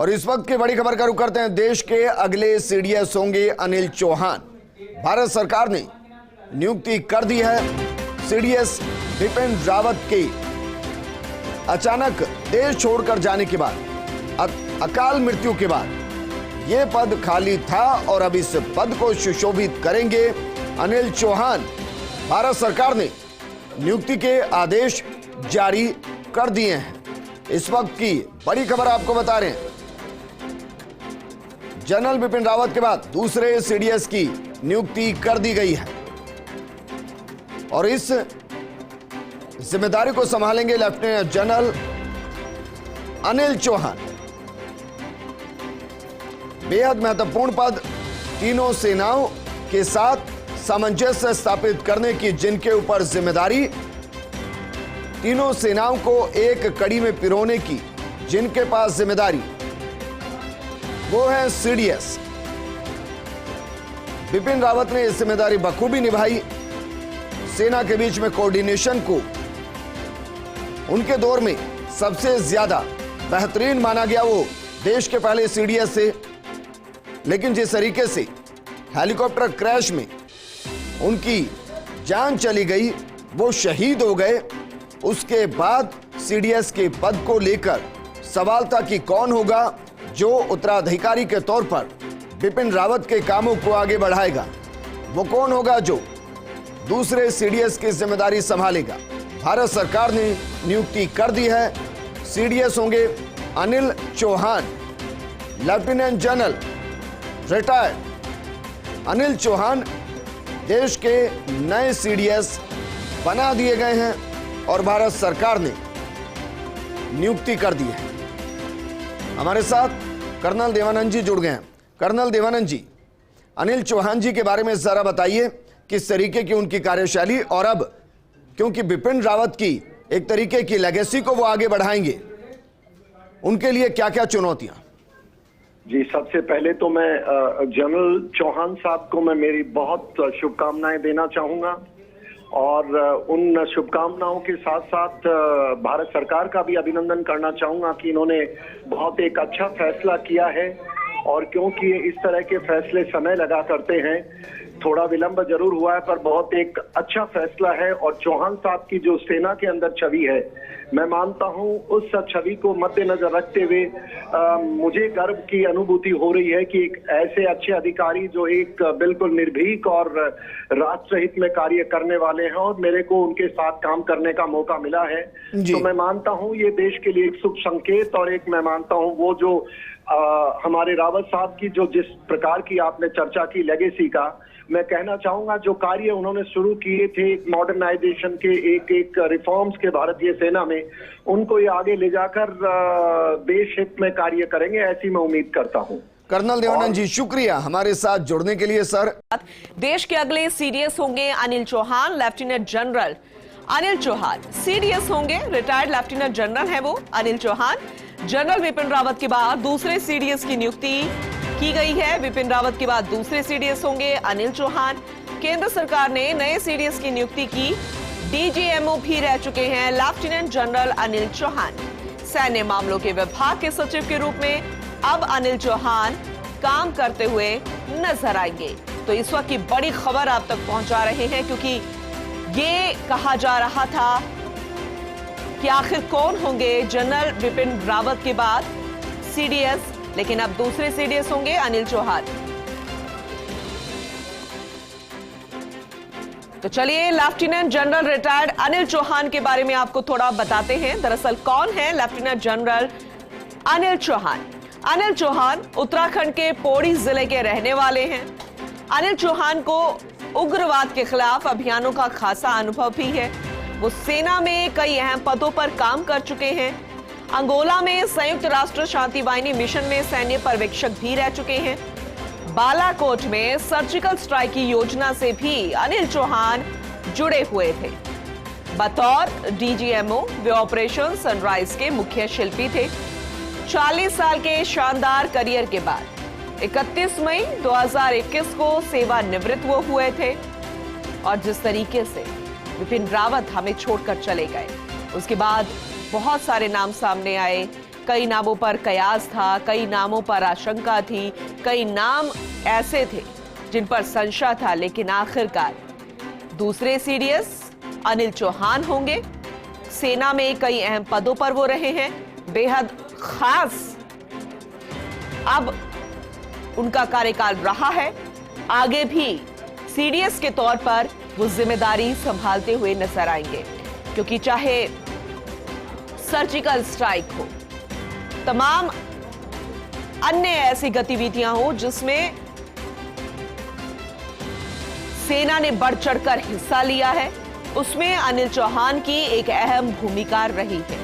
और इस वक्त की बड़ी खबर का रुख करते हैं। देश के अगले सीडीएस होंगे अनिल चौहान। भारत सरकार ने नियुक्ति कर दी है। सीडीएस बिपिन रावत के अचानक देश छोड़कर जाने के बाद, अकाल मृत्यु के बाद यह पद खाली था और अब इस पद को सुशोभित करेंगे अनिल चौहान। भारत सरकार ने नियुक्ति के आदेश जारी कर दिए हैं। इस वक्त की बड़ी खबर आपको बता रहे हैं। जनरल बिपिन रावत के बाद दूसरे सीडीएस की नियुक्ति कर दी गई है और इस जिम्मेदारी को संभालेंगे लेफ्टिनेंट जनरल अनिल चौहान। बेहद महत्वपूर्ण पद, तीनों सेनाओं के साथ सामंजस्य स्थापित करने की जिनके ऊपर जिम्मेदारी, तीनों सेनाओं को एक कड़ी में पिरोने की जिनके पास जिम्मेदारी, वो है सीडीएस। बिपिन रावत ने यह जिम्मेदारी बखूबी निभाई। सेना के बीच में कोऑर्डिनेशन को उनके दौर में सबसे ज्यादा बेहतरीन माना गया। वो देश के पहले सीडीएस से, लेकिन जिस तरीके से हेलीकॉप्टर क्रैश में उनकी जान चली गई, वो शहीद हो गए, उसके बाद सीडीएस के पद को लेकर सवाल था कि कौन होगा जो उत्तराधिकारी के तौर पर बिपिन रावत के कामों को आगे बढ़ाएगा। वो कौन होगा जो दूसरे सीडीएस की जिम्मेदारी संभालेगा। भारत सरकार ने नियुक्ति कर दी है। सीडीएस होंगे Anil Chauhan. Lieutenant general retired Anil Chauhan देश के नए सीडीएस बना दिए गए हैं और भारत सरकार ने नियुक्ति कर दी है। हमारे साथ कर्नल देवानंद जी जुड़ गए हैं। कर्नल देवानंद जी, अनिल चौहान जी के बारे में जरा बताइए, किस तरीके की उनकी कार्यशैली, और अब क्योंकि बिपिन रावत की एक तरीके की लेगेसी को वो आगे बढ़ाएंगे, उनके लिए क्या क्या चुनौतियां? जी, सबसे पहले तो मैं जनरल चौहान साहब को मैं मेरी बहुत शुभकामनाएं देना चाहूंगा और उन शुभकामनाओं के साथ साथ भारत सरकार का भी अभिनंदन करना चाहूंगा कि इन्होंने बहुत एक अच्छा फैसला किया है। और क्योंकि इस तरह के फैसले समय लगा करते हैं, थोड़ा विलंब जरूर हुआ है, पर बहुत एक अच्छा फैसला है। और चौहान साहब की जो सेना के अंदर छवि है, मैं मानता हूं उस छवि को मद्देनजर रखते हुए मुझे गर्व की अनुभूति हो रही है कि एक ऐसे अच्छे अधिकारी जो एक बिल्कुल निर्भीक और राष्ट्रहित में कार्य करने वाले हैं और मेरे को उनके साथ काम करने का मौका मिला है, तो मैं मानता हूं ये देश के लिए एक शुभ संकेत। और एक मैं मानता हूं वो जो हमारे रावत साहब की जो जिस प्रकार की आपने चर्चा की लेगेसी का, मैं कहना चाहूंगा जो कार्य उन्होंने शुरू किए थे मॉडर्नाइजेशन के, एक रिफॉर्म्स के भारतीय सेना में, उनको ये आगे ले जाकर देश हित में कार्य करेंगे, ऐसी मैं उम्मीद करता हूं। कर्नल देवानंद जी, शुक्रिया हमारे साथ जुड़ने के लिए। सर, देश के अगले सीडीएस होंगे Anil Chauhan. Lieutenant general Anil Chauhan CDS होंगे। रिटायर्ड लेफ्टिनेंट जनरल है वो अनिल चौहान। जनरल बिपिन रावत के बाद दूसरे सीडीएस की नियुक्ति की गई है। बिपिन रावत के बाद दूसरे सीडीएस होंगे अनिल चौहान। केंद्र सरकार ने नए सीडीएस की नियुक्ति की। डीजीएमओ भी रह चुके हैं लेफ्टिनेंट जनरल अनिल चौहान। सैन्य मामलों के विभाग के सचिव के रूप में अब अनिल चौहान काम करते हुए नजर आएंगे। तो इस वक्त की बड़ी खबर आप तक पहुंचा रहे हैं, क्योंकि ये कहा जा रहा था कि आखिर कौन होंगे जनरल बिपिन रावत के बाद सीडीएस, लेकिन अब दूसरे सीडीएस होंगे अनिल चौहान। तो चलिए lieutenant general retired Anil Chauhan के बारे में आपको थोड़ा बताते हैं। दरअसल कौन है लेफ्टिनेंट जनरल अनिल चौहान? अनिल चौहान उत्तराखंड के पौड़ी जिले के रहने वाले हैं। अनिल चौहान को उग्रवाद के खिलाफ अभियानों का खासा अनुभव भी है। वो सेना में कई अहम पदों पर काम कर चुके हैं। अंगोला में संयुक्त राष्ट्र शांति वाहिनी मिशन में सैन्य पर्यवेक्षक भी रह चुके हैं। बालाकोट में सर्जिकल स्ट्राइक की योजना से भी अनिल चौहान जुड़े हुए थे। बतौर डीजीएमओ वे ऑपरेशन सनराइज के मुख्य शिल्पी थे। 40 साल के शानदार करियर के बाद 31 मई 2021 को सेवानिवृत्त वो हुए थे। और जिस तरीके से बिपिन रावत हमें छोड़कर चले गए, उसके बाद बहुत सारे नाम सामने आए कई नामों पर कयास था, कई नामों पर आशंका थी, कई नाम ऐसे थे जिन पर संशय था, लेकिन आखिरकार दूसरे सीडीएस अनिल चौहान होंगे। सेना में कई अहम पदों पर वो रहे हैं, बेहद खास अब उनका कार्यकाल रहा है। आगे भी सीडीएस के तौर पर वो जिम्मेदारी संभालते हुए नजर आएंगे, क्योंकि चाहे सर्जिकल स्ट्राइक हो, तमाम अन्य ऐसी गतिविधियां हो जिसमें सेना ने बढ़ चढ़कर हिस्सा लिया है, उसमें अनिल चौहान की एक अहम भूमिका रही है।